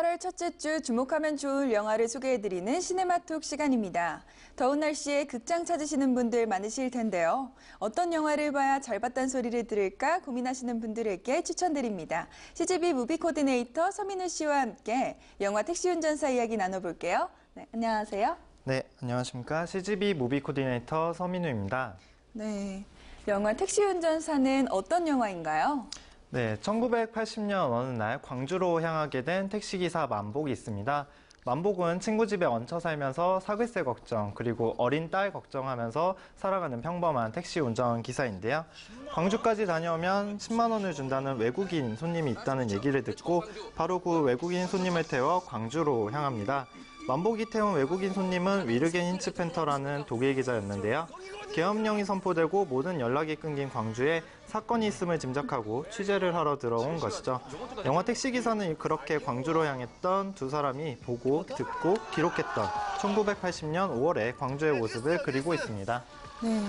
8월 첫째 주 주목하면 좋을 영화를 소개해드리는 시네마톡 시간입니다. 더운 날씨에 극장 찾으시는 분들 많으실 텐데요. 어떤 영화를 봐야 잘 봤다는 소리를 들을까 고민하시는 분들에게 추천드립니다. CGV 무비 코디네이터 서민우 씨와 함께 영화 택시 운전사 이야기 나눠볼게요. 네, 안녕하세요. 네, 안녕하십니까. CGV 무비 코디네이터 서민우입니다. 네, 영화 택시 운전사는 어떤 영화인가요? 네, 1980년 어느 날 광주로 향하게 된 택시기사 만복이 있습니다. 만복은 친구 집에 얹혀 살면서 사글세 걱정, 그리고 어린 딸 걱정하면서 살아가는 평범한 택시 운전기사인데요. 광주까지 다녀오면 10만 원을 준다는 외국인 손님이 있다는 얘기를 듣고 바로 그 외국인 손님을 태워 광주로 향합니다. 만복이 태운 외국인 손님은 위르겐 힌츠펜터라는 독일 기자였는데요. 계엄령이 선포되고 모든 연락이 끊긴 광주에 사건이 있음을 짐작하고 취재를 하러 들어온 것이죠. 영화 택시기사는 그렇게 광주로 향했던 두 사람이 보고 듣고 기록했던 1980년 5월의 광주의 모습을 그리고 있습니다. 네,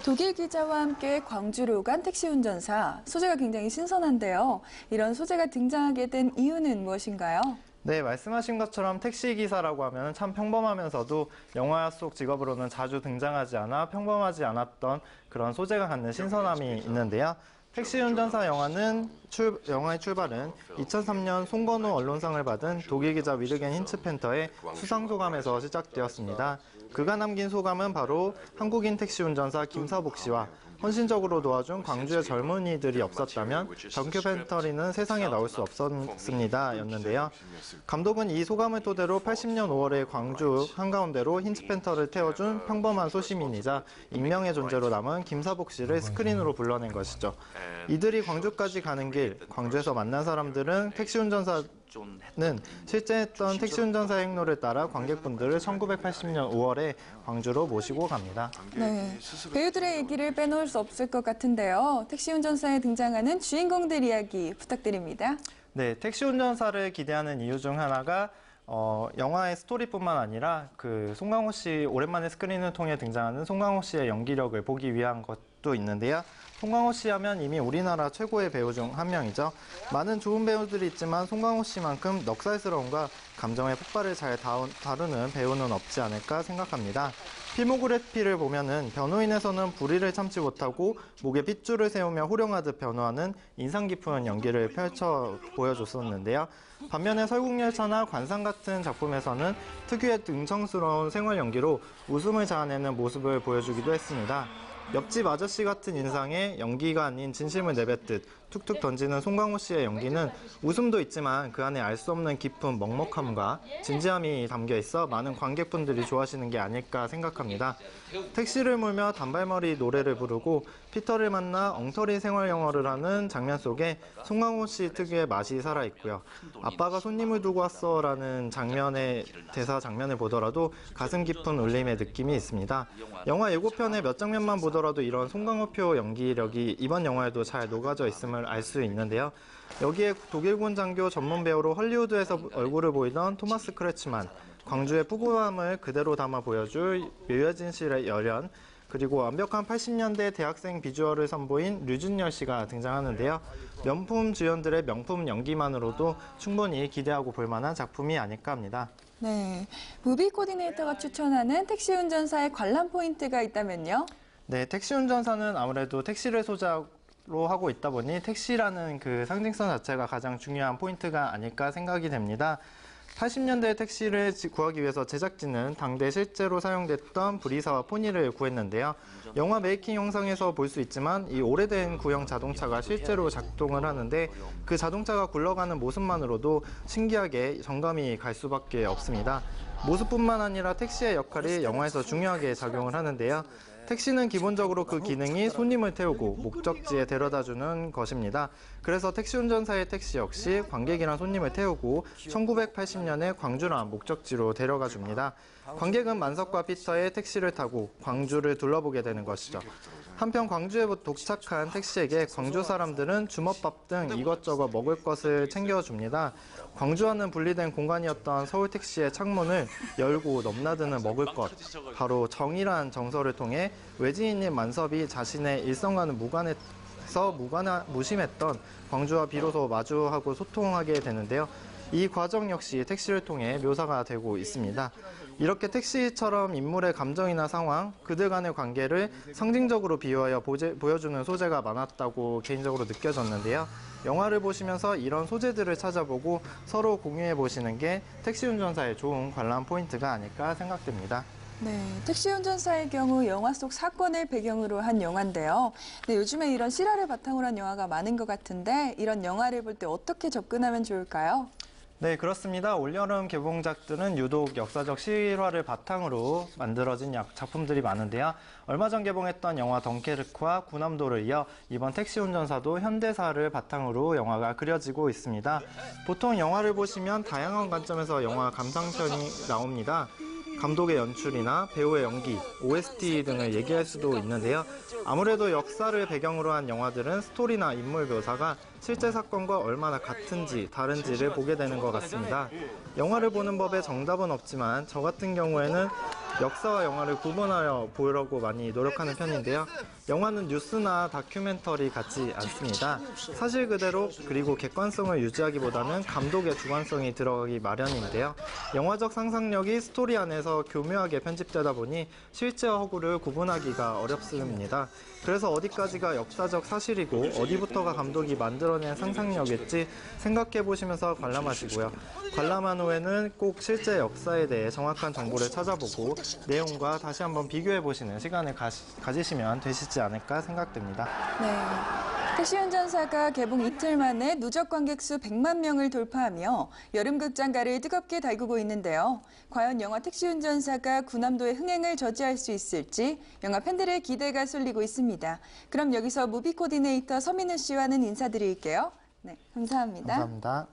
독일 기자와 함께 광주로 간 택시 운전사, 소재가 굉장히 신선한데요. 이런 소재가 등장하게 된 이유는 무엇인가요? 네, 말씀하신 것처럼 택시기사라고 하면 참 평범하면서도 영화 속 직업으로는 자주 등장하지 않아 평범하지 않았던 그런 소재가 갖는 신선함이 있는데요. 택시운전사 영화의 출발은 2003년 송건우 언론상을 받은 독일 기자 위르겐 힌츠펜터의 수상소감에서 시작되었습니다. 그가 남긴 소감은 바로 한국인 택시운전사 김사복 씨와 헌신적으로 도와준 광주의 젊은이들이 없었다면 다큐멘터리는 세상에 나올 수 없었습니다 였는데요. 감독은 이 소감을 토대로 80년 5월에 광주 한가운데로 힌츠펜터를 태워준 평범한 소시민이자 익명의 존재로 남은 김사복 씨를 스크린으로 불러낸 것이죠. 이들이 광주까지 가는 길, 광주에서 만난 사람들은 택시운전사는 실제 했던 택시운전사 행로를 따라 관객분들을 1980년 5월에 광주로 모시고 갑니다. 네, 배우들의 얘기를 빼놓을 수 없을 것 같은데요. 택시운전사에 등장하는 주인공들 이야기 부탁드립니다. 네, 택시운전사를 기대하는 이유 중 하나가 영화의 스토리뿐만 아니라 그 송강호 씨 오랜만에 스크린을 통해 등장하는 송강호 씨의 연기력을 보기 위한 것도 있는데요. 송강호 씨 하면 이미 우리나라 최고의 배우 중 한 명이죠. 많은 좋은 배우들이 있지만 송강호 씨만큼 넉살스러움과 감정의 폭발을 잘 다루는 배우는 없지 않을까 생각합니다. 필모그래피를 보면은 변호인에서는 불의를 참지 못하고 목에 핏줄을 세우며 호령하듯 변호하는 인상 깊은 연기를 펼쳐 보여줬었는데요. 반면에 설국열차나 관상 같은 작품에서는 특유의 능청스러운 생활 연기로 웃음을 자아내는 모습을 보여주기도 했습니다. 옆집 아저씨 같은 인상에 연기가 아닌 진심을 내뱉듯 툭툭 던지는 송강호 씨의 연기는 웃음도 있지만 그 안에 알 수 없는 깊은 먹먹함과 진지함이 담겨 있어 많은 관객분들이 좋아하시는 게 아닐까 생각합니다. 택시를 몰며 단발머리 노래를 부르고 피터를 만나 엉터리 생활 영어를 하는 장면 속에 송강호 씨 특유의 맛이 살아있고요. 아빠가 손님을 두고 왔어 라는 대사 장면을 보더라도 가슴 깊은 울림의 느낌이 있습니다. 영화 예고편의 몇 장면만 보더라도 이런 송강호표 연기력이 이번 영화에도 잘 녹아져 있음을 알 수 있는데요. 여기에 독일군 장교 전문 배우로 헐리우드에서 얼굴을 보이던 토마스 크레츠만, 광주의 푸근함을 그대로 담아 보여줄 류여진 씨의 열연, 그리고 완벽한 80년대 대학생 비주얼을 선보인 류준열 씨가 등장하는데요. 명품 주연들의 명품 연기만으로도 충분히 기대하고 볼 만한 작품이 아닐까 합니다. 네, 무비 코디네이터가 추천하는 택시 운전사의 관람 포인트가 있다면요? 네, 택시 운전사는 아무래도 택시를 소재로 하고 있다 보니 택시라는 그 상징성 자체가 가장 중요한 포인트가 아닐까 생각이 됩니다. 80년대 택시를 구하기 위해서 제작진은 당대 실제로 사용됐던 브리사와 포니를 구했는데요. 영화 메이킹 영상에서 볼 수 있지만 이 오래된 구형 자동차가 실제로 작동을 하는데 그 자동차가 굴러가는 모습만으로도 신기하게 정감이 갈 수밖에 없습니다. 모습뿐만 아니라 택시의 역할이 영화에서 중요하게 작용을 하는데요. 택시는 기본적으로 그 기능이 손님을 태우고 목적지에 데려다주는 것입니다. 그래서 택시 운전사의 택시 역시 관객이란 손님을 태우고 1980년에 광주란 목적지로 데려가 줍니다. 관객은 만석과 피터의 택시를 타고 광주를 둘러보게 되는 것이죠. 한편 광주에 도착한 택시에게 광주 사람들은 주먹밥 등 이것저것 먹을 것을 챙겨줍니다. 광주와는 분리된 공간이었던 서울 택시의 창문을 열고 넘나드는 먹을 것, 바로 정이란 정서를 통해 외지인인 만섭이 자신의 일성과는 무관해서 무심했던 광주와 비로소 마주하고 소통하게 되는데요. 이 과정 역시 택시를 통해 묘사가 되고 있습니다. 이렇게 택시처럼 인물의 감정이나 상황, 그들 간의 관계를 상징적으로 비유하여 보여주는 소재가 많았다고 개인적으로 느껴졌는데요. 영화를 보시면서 이런 소재들을 찾아보고 서로 공유해 보시는 게 택시 운전사의 좋은 관람 포인트가 아닐까 생각됩니다. 네, 택시 운전사의 경우 영화 속 사건을 배경으로 한 영화인데요. 네, 요즘에 이런 실화를 바탕으로 한 영화가 많은 것 같은데 이런 영화를 볼 때 어떻게 접근하면 좋을까요? 네, 그렇습니다. 올여름 개봉작들은 유독 역사적 실화를 바탕으로 만들어진 작품들이 많은데요. 얼마 전 개봉했던 영화 덩케르크와 군함도를 이어 이번 택시 운전사도 현대사를 바탕으로 영화가 그려지고 있습니다. 보통 영화를 보시면 다양한 관점에서 영화 감상편이 나옵니다. 감독의 연출이나 배우의 연기, OST 등을 얘기할 수도 있는데요. 아무래도 역사를 배경으로 한 영화들은 스토리나 인물 묘사가 실제 사건과 얼마나 같은지 다른지를 보게 되는 것 같습니다. 영화를 보는 법에 정답은 없지만 저 같은 경우에는 역사와 영화를 구분하여 보려고 많이 노력하는 편인데요. 영화는 뉴스나 다큐멘터리 같지 않습니다. 사실 그대로 그리고 객관성을 유지하기보다는 감독의 주관성이 들어가기 마련인데요. 영화적 상상력이 스토리 안에서 교묘하게 편집되다 보니 실제와 허구를 구분하기가 어렵습니다. 그래서 어디까지가 역사적 사실이고 어디부터가 감독이 만들어낸 상상력일지 생각해 보시면서 관람하시고요. 관람한 후에는 꼭 실제 역사에 대해 정확한 정보를 찾아보고 내용과 다시 한번 비교해 보시는 시간을 가지시면 되시지 않을까 생각됩니다. 네. 택시 운전사가 개봉 이틀 만에 누적 관객 수 100만 명을 돌파하며 여름 극장가를 뜨겁게 달구고 있는데요. 과연 영화 택시 운전사가 군함도의 흥행을 저지할 수 있을지 영화 팬들의 기대가 쏠리고 있습니다. 그럼 여기서 무비 코디네이터 서민우 씨와는 인사드릴게요. 네, 감사합니다. 감사합니다.